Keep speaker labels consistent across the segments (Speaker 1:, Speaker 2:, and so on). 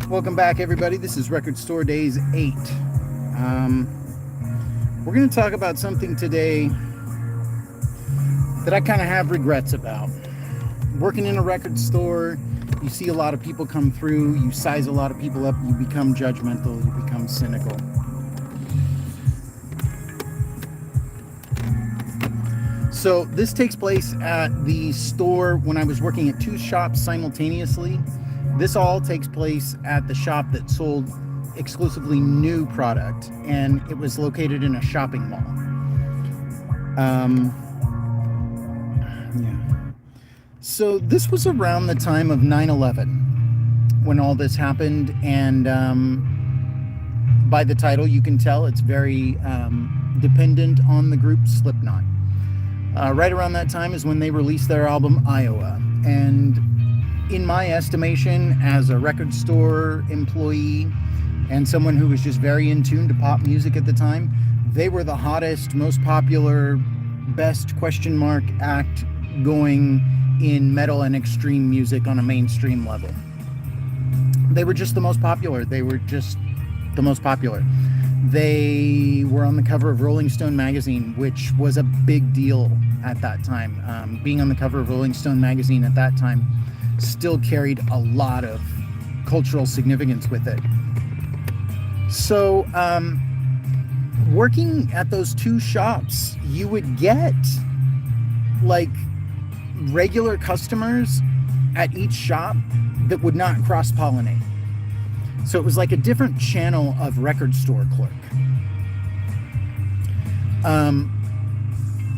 Speaker 1: Welcome back, everybody. This is Record Store Days 8. We're going to talk about something today that I kind of have regrets about. Working in a record store, you see a lot of people come through, you size a lot of people up, you become judgmental, you become cynical. So this takes place at the store when I was working at two shops simultaneously. This all takes place at the shop that sold exclusively new product, and it was located in a shopping mall. So this was around the time of 9/11 when all this happened, and by the title you can tell it's very dependent on the group Slipknot. Right around that time is when they released their album Iowa, and in my estimation, as a record store employee and someone who was just very in tune to pop music at the time, they were the hottest, most popular, best question mark act going in metal and extreme music on a mainstream level. They were just the most popular. They were on the cover of Rolling Stone magazine, which was a big deal at that time. Being on the cover of Rolling Stone magazine at that time still carried a lot of cultural significance with it. So, working at those two shops, you would get like regular customers at each shop that would not cross-pollinate. So it was like a different channel of record store clerk.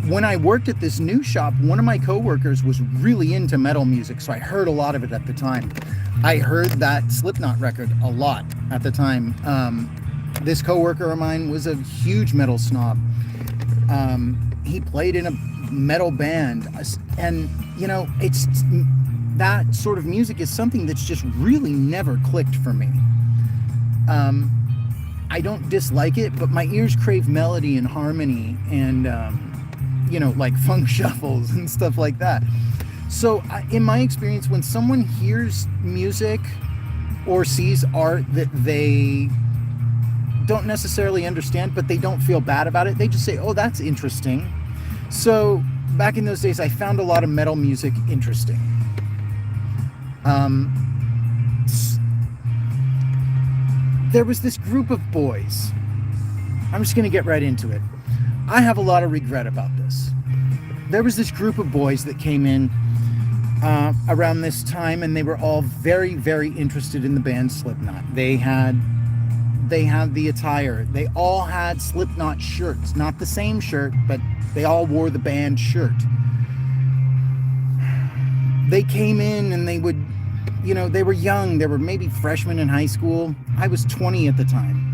Speaker 1: When I worked at this new shop, one of my coworkers was really into metal music, so I heard a lot of it at the time. I heard that Slipknot record a lot at the time. This coworker of mine was a huge metal snob. He played in a metal band, and you know, it's that sort of music is something that's just really never clicked for me. I don't dislike it, but my ears crave melody and harmony and like funk shuffles and stuff like that. So in my experience, when someone hears music or sees art that they don't necessarily understand, but they don't feel bad about it, they just say, oh, that's interesting. So back in those days, I found a lot of metal music interesting. There was this group of boys. I'm just going to get right into it. I have a lot of regret about this. There was this group of boys that came in around this time, and they were all very, very interested in the band Slipknot. They had the attire. They all had Slipknot shirts. Not the same shirt, but they all wore the band shirt. They came in and they would, they were young. They were maybe freshmen in high school. I was 20 at the time.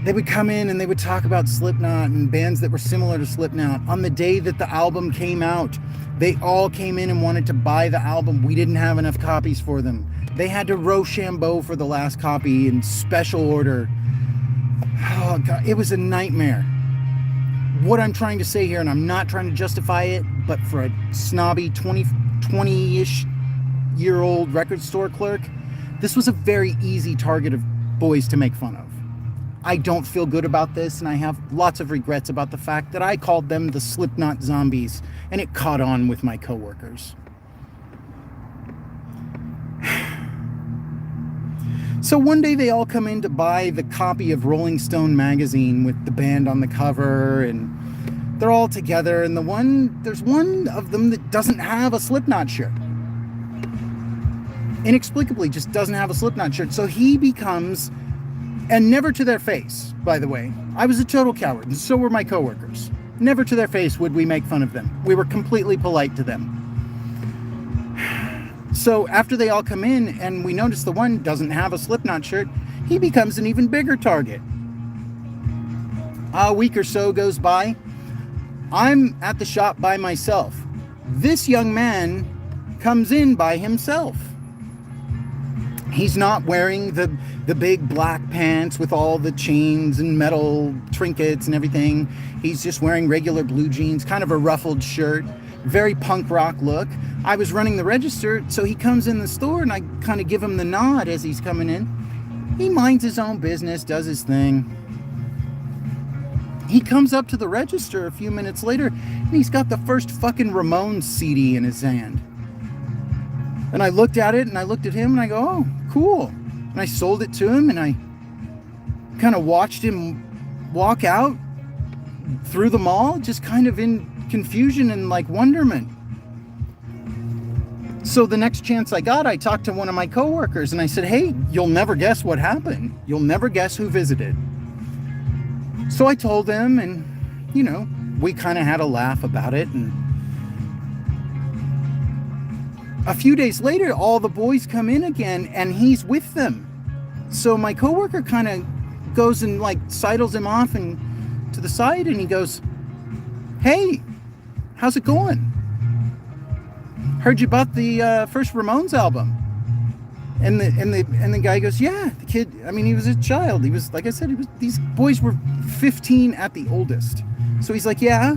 Speaker 1: They would come in and they would talk about Slipknot and bands that were similar to Slipknot. On the day that the album came out, they all came in and wanted to buy the album. We didn't have enough copies for them. They had to Rochambeau for the last copy in special order. Oh God, it was a nightmare. What I'm trying to say here, and I'm not trying to justify it, but for a snobby 20-ish year old record store clerk, this was a very easy target of boys to make fun of. I don't feel good about this, and I have lots of regrets about the fact that I called them the Slipknot zombies, and it caught on with my coworkers. So one day they all come in to buy the copy of Rolling Stone magazine with the band on the cover, and they're all together, and there's one of them that doesn't have a Slipknot shirt. Inexplicably just doesn't have a Slipknot shirt. So he becomes, and never to their face, by the way. I was a total coward, and so were my coworkers. Never to their face would we make fun of them. We were completely polite to them. So after they all come in and we notice the one doesn't have a Slipknot shirt, he becomes an even bigger target. A week or so goes by. I'm at the shop by myself. This young man comes in by himself. He's not wearing the big black pants with all the chains and metal trinkets and everything. He's just wearing regular blue jeans, kind of a ruffled shirt. very punk rock look. I was running the register, so he comes in the store and I kind of give him the nod as he's coming in. He minds his own business, does his thing. He comes up to the register a few minutes later and he's got the first fucking Ramones CD in his hand. And I looked at it and I looked at him and I go, oh, cool. And I sold it to him and I kind of watched him walk out through the mall, just kind of in confusion and like wonderment. So the next chance I got, I talked to one of my coworkers and I said, hey, you'll never guess what happened. You'll never guess who visited. So I told him and, you know, we kind of had a laugh about it. And a few days later, all the boys come in again and he's with them. So my coworker kind of goes and like sidles him off and to the side and he goes, hey, how's it going? Heard you bought the first Ramones album. And the guy goes, yeah, the kid, I mean, he was a child. He was, like I said, these boys were 15 at the oldest. So he's like, yeah.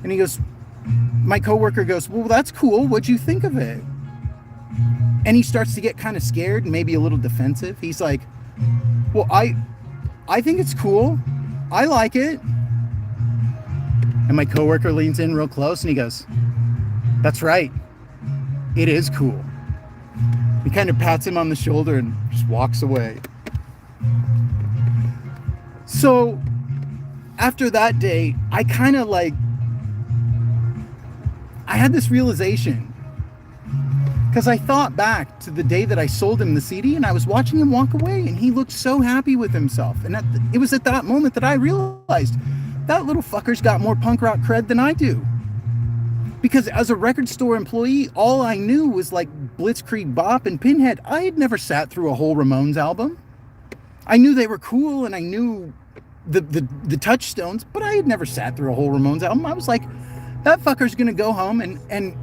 Speaker 1: And he goes, my coworker goes, well, that's cool. What'd you think of it? And he starts to get kind of scared and maybe a little defensive. He's like, well, I think it's cool. I like it. And my coworker leans in real close and he goes, that's right. It is cool. He kind of pats him on the shoulder and just walks away. So after that day, I kind of like, I had this realization because I thought back to the day that I sold him the CD and I was watching him walk away and he looked so happy with himself. And it was at that moment that I realized that little fucker's got more punk rock cred than I do. Because as a record store employee, all I knew was like Blitzkrieg Bop and Pinhead. I had never sat through a whole Ramones album. I knew they were cool and I knew the touchstones, but I had never sat through a whole Ramones album. I was like, that fucker's gonna go home and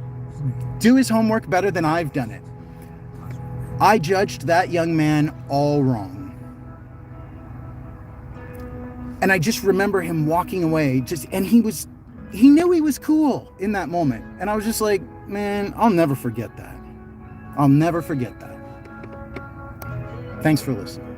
Speaker 1: do his homework better than I've done it. I judged that young man all wrong. And I just remember him walking away, and he knew he was cool in that moment. And I was just like, man, I'll never forget that. I'll never forget that. Thanks for listening.